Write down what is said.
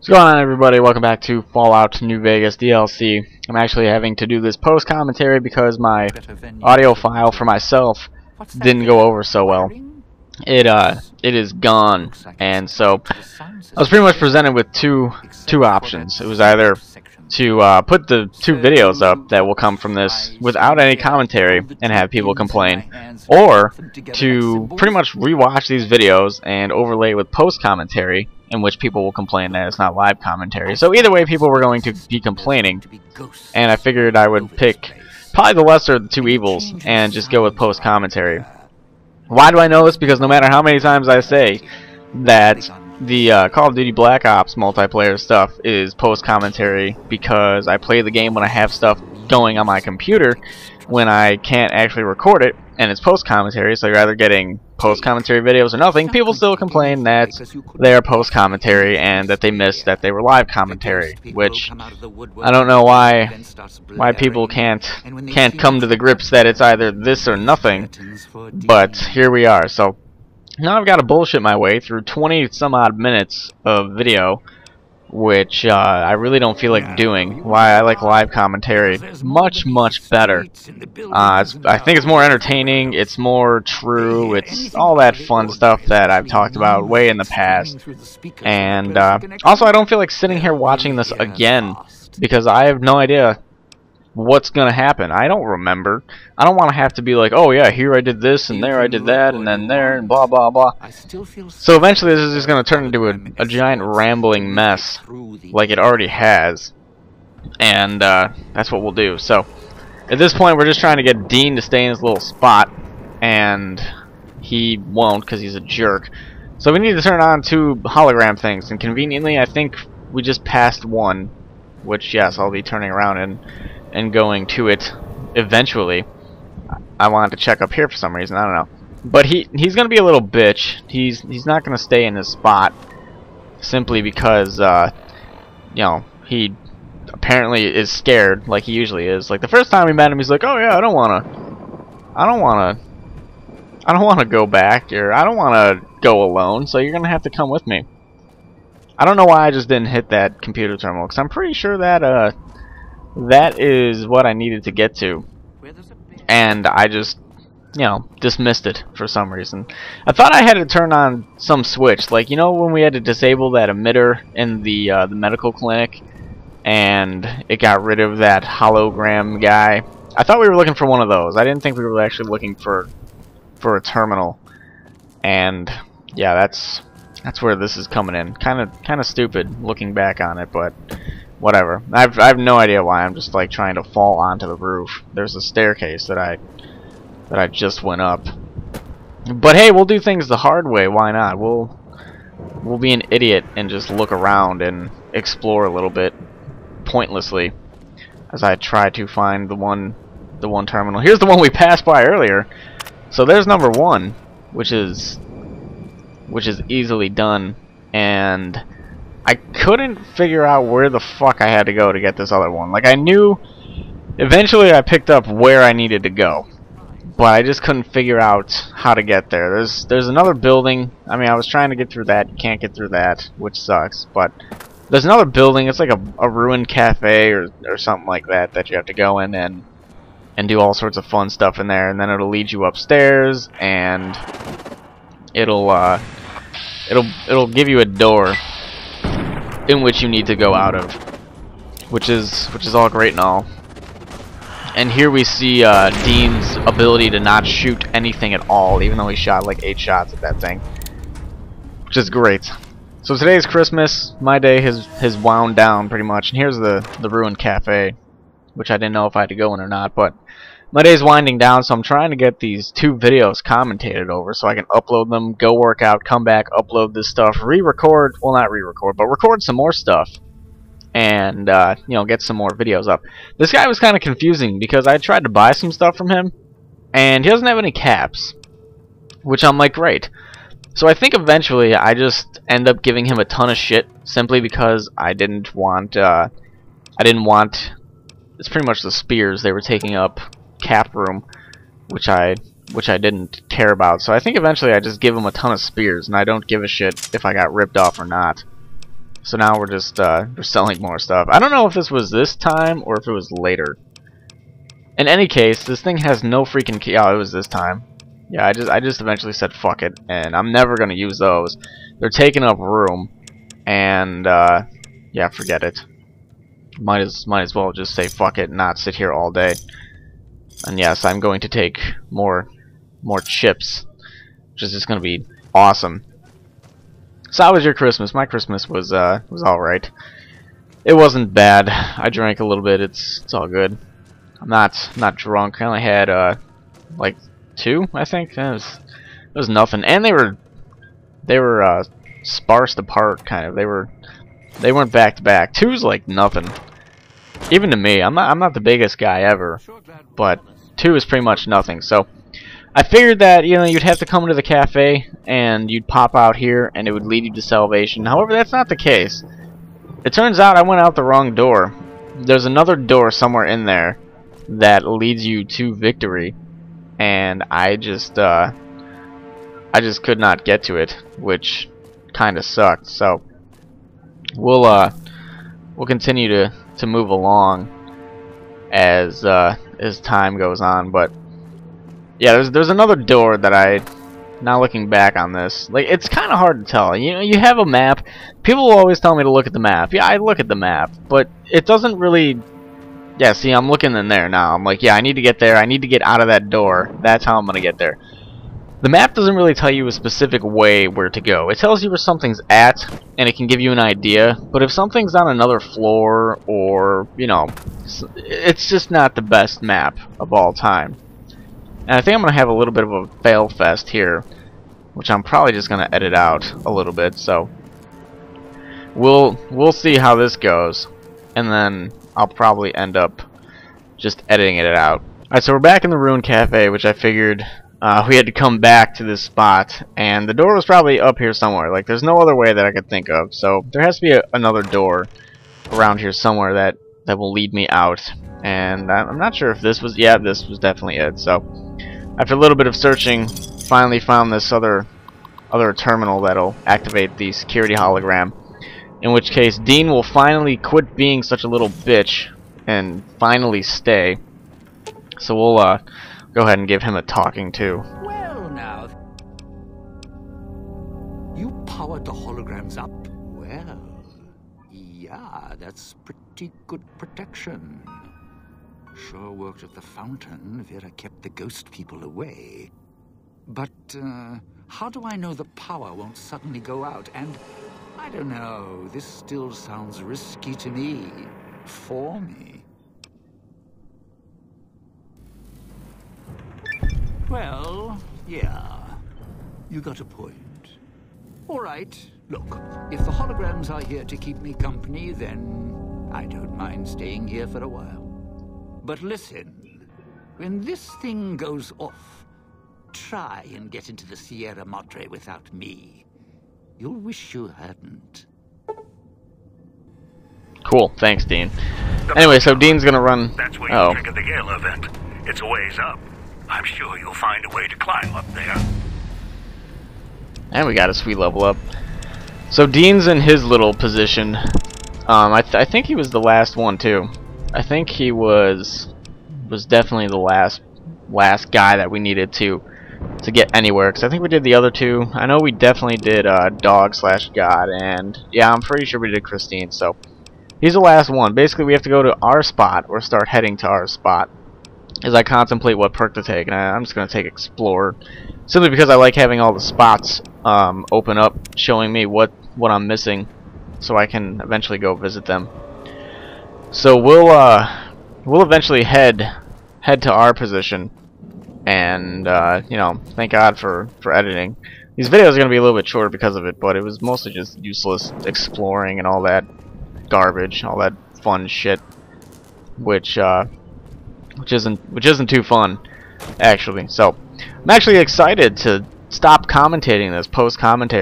What's going on, everybody? Welcome back to Fallout New Vegas DLC. I'm actually having to do this post commentary because my audio file for myself didn't go over so well. It is gone, and so I was pretty much presented with two options. It was either to put the two videos up that will come from this without any commentary and have people complain, or to pretty much rewatch these videos and overlay with post commentary, in which people will complain that it's not live commentary. So either way, people were going to be complaining, and I figured I would pick probably the lesser of the two evils and just go with post commentary. Why do I know this? Because no matter how many times I say that the Call of Duty Black Ops multiplayer stuff is post commentary, because I play the game when I have stuff going on my computer when I can't actually record it, and it's post commentary, so you're either getting post commentary videos or nothing. People still complain that they are post commentary and that they missed that they were live commentary, which I don't know why people can't come to the grips that it's either this or nothing, but here we are. So now I've got to bullshit my way through 20 some odd minutes of video, which I really don't feel like doing. Why I like live commentary much better. I think it's more entertaining, it's more true, it's all that fun stuff that I've talked about way in the past. And also, I don't feel like sitting here watching this again, because I have no idea what's gonna happen. I don't remember. I don't want to have to be like, oh yeah, here I did this and there I did that and then there and blah blah blah. So eventually this is just gonna turn into a giant rambling mess, like it already has, and that's what we'll do. So at this point, we're just trying to get Dean to stay in his little spot, and he won't because he's a jerk. So we need to turn on two hologram things, and conveniently I think we just passed one, which yes, I'll be turning around and going to it eventually. I wanted to check up here for some reason, I don't know. But he's gonna be a little bitch. He's not gonna stay in his spot simply because you know, he apparently is scared like he usually is. Like the first time we met him, he's like, oh yeah, I don't wanna go back, or I don't wanna go alone, so you're gonna have to come with me. I don't know why I just didn't hit that computer terminal, because I'm pretty sure that that is what I needed to get to, and I just, you know, dismissed it for some reason. I thought I had to turn on some switch, like, you know, when we had to disable that emitter in the medical clinic, and it got rid of that hologram guy. I thought we were looking for one of those. I didn't think we were actually looking for a terminal, and yeah, that's where this is coming in. Kind of stupid looking back on it, but whatever. I have no idea why. I'm just like trying to fall onto the roof. There's a staircase that I just went up. But hey, we'll do things the hard way. Why not? We'll be an idiot and just look around and explore a little bit pointlessly as I try to find the one terminal. Here's the one we passed by earlier. So there's number one, which is easily done, and I couldn't figure out where the fuck I had to go to get this other one. Like, I knew eventually I picked up where I needed to go, but I just couldn't figure out how to get there. There's another building. I mean, I was trying to get through that. You can't get through that, which sucks, but there's another building. It's like a ruined cafe or something like that you have to go in and do all sorts of fun stuff in there, and then it'll lead you upstairs, and it'll give you a door in which you need to go out of, which is all great and all. And here we see Dean's ability to not shoot anything at all, even though he shot like 8 shots at that thing, which is great. So today's Christmas. My day has wound down pretty much, and here's the ruined cafe, which I didn't know if I had to go in or not, but my day's winding down, so I'm trying to get these 2 videos commentated over so I can upload them, go work out, come back, upload this stuff, re-record, well, not re-record, but record some more stuff, and you know, get some more videos up. This guy was kind of confusing because I tried to buy some stuff from him, and he doesn't have any caps, which I'm like, great. So I think eventually I just end up giving him a ton of shit simply because I didn't want it's pretty much the spears. They were taking up cap room, which I didn't care about. So I think eventually I just give him a ton of spears, and I don't give a shit if I got ripped off or not. So now we're just we're selling more stuff. I don't know if this was this time or if it was later. In any case, this thing has no freaking key. Oh, it was this time. Yeah, I just eventually said fuck it, and I'm never gonna use those. They're taking up room, and yeah, forget it. Might as well just say fuck it and not sit here all day. And yes, I'm going to take more chips, which is just gonna be awesome. So how was your Christmas? My Christmas was all right. It wasn't bad. I drank a little bit. It's all good. I'm not drunk. I only had like 2, I think. It was nothing, and they were sparsed apart, kind of. They weren't back to back. 2's like nothing. Even to me, I'm not the biggest guy ever, but 2 is pretty much nothing. So I figured that, you know, you'd have to come into the cafe and you'd pop out here and it would lead you to salvation. However, that's not the case. It turns out I went out the wrong door. There's another door somewhere in there that leads you to victory, and I just could not get to it, which kind of sucked. So we'll continue to move along as time goes on, but yeah, there's another door that now looking back on this, like, it's kind of hard to tell. You know, you have a map. People will always tell me to look at the map. Yeah, I look at the map, but it doesn't really. Yeah, see, I'm looking in there now. I'm like, yeah, I need to get there. I need to get out of that door. That's how I'm gonna get there. The map doesn't really tell you a specific way where to go. It tells you where something's at, and it can give you an idea. But if something's on another floor, or, you know, it's just not the best map of all time. And I think I'm gonna have a little bit of a fail fest here, which I'm probably just gonna edit out a little bit. So we'll see how this goes, and then I'll probably end up just editing it out. Alright, so we're back in the Ruined Cafe, which I figured we had to come back to this spot, and the door was probably up here somewhere. Like, there's no other way that I could think of, so there has to be another door around here somewhere that will lead me out. And I'm not sure if this was. Yeah, this was definitely it. So after a little bit of searching, finally found this other terminal that'll activate the security hologram. In which case, Dean will finally quit being such a little bitch and finally stay. So we'll go ahead and give him a talking to. Well, now, you powered the holograms up. Well, yeah, that's pretty good protection. Sure worked at the fountain. Vera kept the ghost people away. But how do I know the power won't suddenly go out? And I don't know, this still sounds risky to me. For me. Well, yeah, you got a point. All right, look, if the holograms are here to keep me company, then I don't mind staying here for a while. But listen, when this thing goes off, try and get into the Sierra Madre without me. You'll wish you hadn't. Cool, thanks, Dean. Anyway, so Dean's gonna run. That's where you trigger the Gale event. It's a ways up. I'm sure you'll find a way to climb up there. And we got a sweet level up. So Dean's in his little position. I think he was the last one too. I think he was definitely the last guy that we needed to get anywhere, because I think we did the other 2. I know we definitely did Dog/God, and yeah, I'm pretty sure we did Christine. So he's the last one. Basically, we have to go to our spot or start heading to our spot as I contemplate what perk to take. And I'm just going to take Explorer, simply because I like having all the spots open up, showing me what I'm missing, so I can eventually go visit them. So we'll eventually head to our position, and you know, thank God for editing. These videos are going to be a little bit shorter because of it, but it was mostly just useless exploring and all that garbage, all that fun shit, which isn't too fun, actually. So I'm actually excited to stop commentating this, post-commentating.